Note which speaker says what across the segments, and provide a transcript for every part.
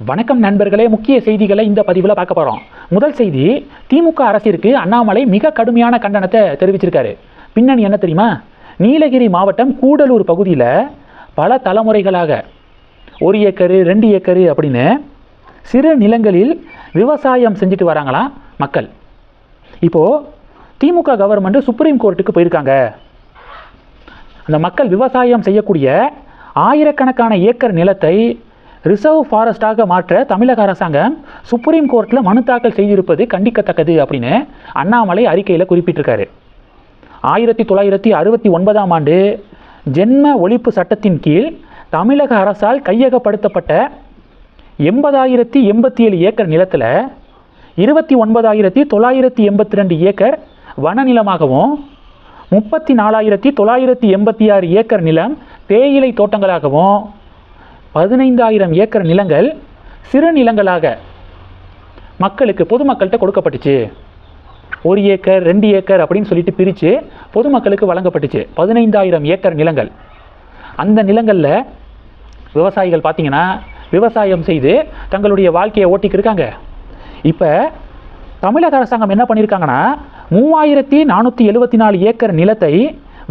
Speaker 1: வணக்கம் நண்பர்களே, முக்கிய செய்திகளை இந்த பதிவில் பார்க்க போகிறோம். முதல் செய்தி, திமுக அரசிற்கு அண்ணாமலை மிக கடுமையான கண்டனத்தை தெரிவிச்சிருக்காரு. பின்னணி என்ன தெரியுமா? நீலகிரி மாவட்டம் கூடலூர் பகுதியில் பல தலைமுறைகளாக 1 ஏக்கரு 2 ஏக்கரு அப்படின்னு சிறு நிலங்களில் விவசாயம் செஞ்சுட்டு வராங்களாம் மக்கள். இப்போது திமுக கவர்மெண்ட் சுப்ரீம் கோர்ட்டுக்கு போயிருக்காங்க. அந்த மக்கள் விவசாயம் செய்யக்கூடிய ஆயிரக்கணக்கான ஏக்கர் நிலத்தை ரிசர்வ் ஃபாரஸ்டாக மாற்ற தமிழக அரசாங்கம் சுப்ரீம் கோர்ட்டில் மனு தாக்கல் செய்திருப்பது கண்டிக்கத்தக்கது அப்படின்னு அண்ணாமலை அறிக்கையில் குறிப்பிட்டிருக்காரு. 1969ஆம் ஆண்டு ஜென்ம ஒழிப்பு சட்டத்தின் கீழ் தமிழக அரசால் கையகப்படுத்தப்பட்ட 80,087 ஏக்கர் நிலத்தில் 29,982 ஏக்கர் வனநிலமாகவும் 34,986 ஏக்கர் நிலம் தேயிலை தோட்டங்களாகவும் 15,000 ஏக்கர் நிலங்கள் சிறு நிலங்களாக மக்களுக்கு பொதுமக்கள்கிட்ட கொடுக்கப்பட்டுச்சு. 1 ஏக்கர் 2 ஏக்கர் அப்படின்னு சொல்லிட்டு பிரித்து பொதுமக்களுக்கு வழங்கப்பட்டுச்சு. 15,000 ஏக்கர் நிலங்கள். அந்த நிலங்களில் விவசாயிகள் பார்த்திங்கன்னா விவசாயம் செய்து தங்களுடைய வாழ்க்கையை ஓட்டிக்கிருக்காங்க. இப்போ தமிழக அரசாங்கம் என்ன பண்ணியிருக்காங்கன்னா 3,474 ஏக்கர் நிலத்தை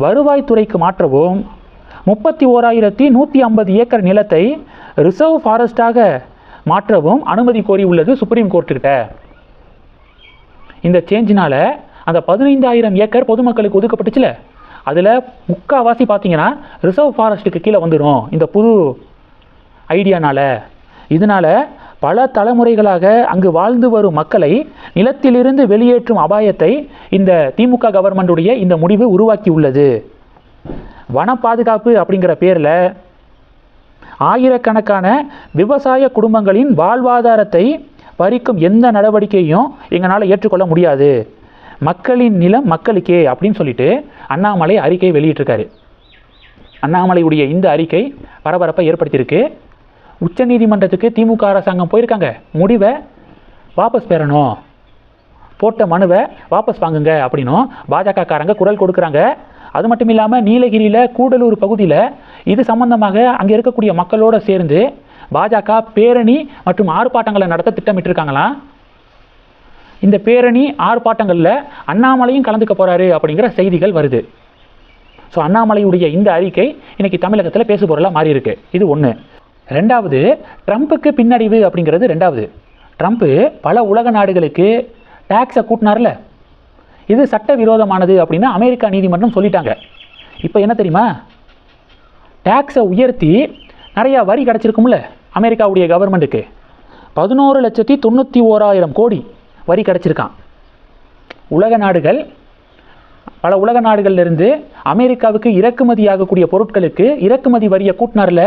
Speaker 1: வருவாய்த்துறைக்கு மாற்றவும் 31,150 ஏக்கர் நிலத்தை ரிசர்வ் ஃபாரஸ்டாக மாற்றவும் அனுமதி கோரி உள்ளது சுப்ரீம் கோர்ட்டுக்கிட்ட. இந்த சேஞ்சினால அந்த 15,000 ஏக்கர் பொதுமக்களுக்கு ஒதுக்கப்பட்டுச்சுல, அதில் முக்கால்வாசி பார்த்தீங்கன்னா ரிசர்வ் ஃபாரஸ்ட்டுக்கு கீழே வந்துடும் இந்த புது ஐடியானால. இதனால் பல தலைமுறைகளாக அங்கு வாழ்ந்து வரும் மக்களை நிலத்திலிருந்து வெளியேற்றும் அபாயத்தை இந்த திமுக கவர்மெண்டுடைய இந்த முடிவு உருவாக்கி உள்ளது. வன பாதுகாப்பு அப்படிங்கிற பேரில் ஆயிரக்கணக்கான விவசாய குடும்பங்களின் வாழ்வாதாரத்தை பறிக்கும் எந்த நடவடிக்கையும் எங்களால் ஏற்றுக்கொள்ள முடியாது. மக்களின் நிலம் மக்களுக்கே அப்படின்னு சொல்லிட்டு அண்ணாமலை அறிக்கை வெளியிட்டிருக்காரு. அண்ணாமலையுடைய இந்த அறிக்கை பரபரப்பை ஏற்படுத்தியிருக்கு. உச்சநீதிமன்றத்துக்கு திமுக அரசாங்கம் போயிருக்காங்க. முடிவை வாபஸ் பெறணும், போட்ட மனுவை வாபஸ் வாங்குங்க அப்படின்னும் பாஜக காரங்க குரல் கொடுக்குறாங்க. அது மட்டும் இல்லாமல் நீலகிரியில் கூடலூர் பகுதியில் இது சம்பந்தமாக அங்கே இருக்கக்கூடிய மக்களோடு சேர்ந்து பாஜக பேரணி மற்றும் ஆர்ப்பாட்டங்களை நடத்த திட்டமிட்டிருக்காங்களாம். இந்த பேரணி ஆர்ப்பாட்டங்களில் அண்ணாமலையும் கலந்துக்க போகிறாரு அப்படிங்கிற செய்திகள் வருது. ஸோ அண்ணாமலையுடைய இந்த அறிக்கை இன்னைக்கு தமிழகத்தில் பேசுபொருளாக மாறி இருக்கு. இது ஒன்று. ரெண்டாவது, ட்ரம்ப்புக்கு பின்னடைவு அப்படிங்கிறது ரெண்டாவது. ட்ரம்ப்பு பல உலக நாடுகளுக்கு டேக்ஸை கூட்டினார்ல, இது சட்டவிரோதமானது அப்படின்னு அமெரிக்கா நீதிமன்றம் சொல்லிட்டாங்க. இப்போ என்ன தெரியுமா? டேக்ஸை உயர்த்தி நிறையா வரி கிடச்சிருக்கும்ல அமெரிக்காவுடைய கவர்மெண்ட்டுக்கு. 11,91,000 கோடி வரி கிடச்சிருக்கான். உலக நாடுகள், பல உலக நாடுகள்லேருந்து அமெரிக்காவுக்கு இறக்குமதி ஆகக்கூடிய பொருட்களுக்கு இறக்குமதி வரியை கூட்டினார்ல,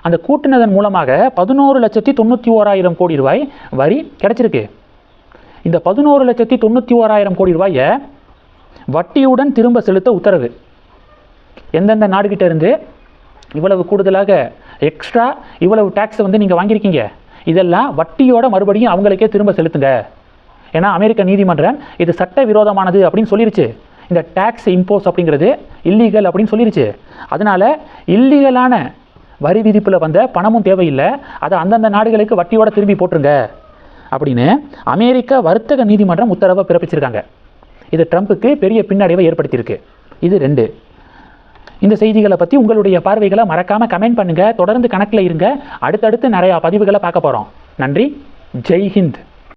Speaker 1: அந்த கூட்டினதன் மூலமாக 11,91,000 கோடி ரூபாய் வரி கிடச்சிருக்கு. இந்த 11,91,000 கோடி ரூபாயை வட்டியுடன் திரும்ப செலுத்த உத்தரவு. எந்தெந்த நாடுகிட்ட இருந்து இவ்வளவு கூடுதலாக எக்ஸ்ட்ரா இவ்வளவு டேக்ஸை நீங்கள் வாங்கியிருக்கீங்க, இதெல்லாம் வட்டியோட மறுபடியும் அவங்களுக்கே திரும்ப செலுத்துங்க. ஏன்னா அமெரிக்க நீதிமன்றம் இது சட்ட விரோதமானது அப்படின்னு சொல்லிருச்சு. இந்த டேக்ஸ் இம்போஸ் அப்படிங்கிறது இல்லீகல் அப்படின்னு சொல்லிருச்சு. அதனால் இல்லீகலான வரி விதிப்பில் வந்த பணமும் தேவையில்லை, அதை அந்தந்த நாடுகளுக்கு வட்டியோட திரும்பி போட்டுருங்க அப்படின்னு அமெரிக்க வர்த்தக நீதிமன்றம் உத்தரவை பிறப்பிச்சிருக்காங்க. இது ட்ரம்ப்புக்கு பெரிய பின்னடைவை ஏற்படுத்தியிருக்கு. இது 2. இந்த செய்திகளை பற்றி உங்களுடைய பார்வைகளை மறக்காமல் கமெண்ட் பண்ணுங்கள். தொடர்ந்து கணக்கில் இருங்க. அடுத்தடுத்து நிறையா பதிவுகளை பார்க்க போகிறோம். நன்றி. ஜெய் ஹிந்த்.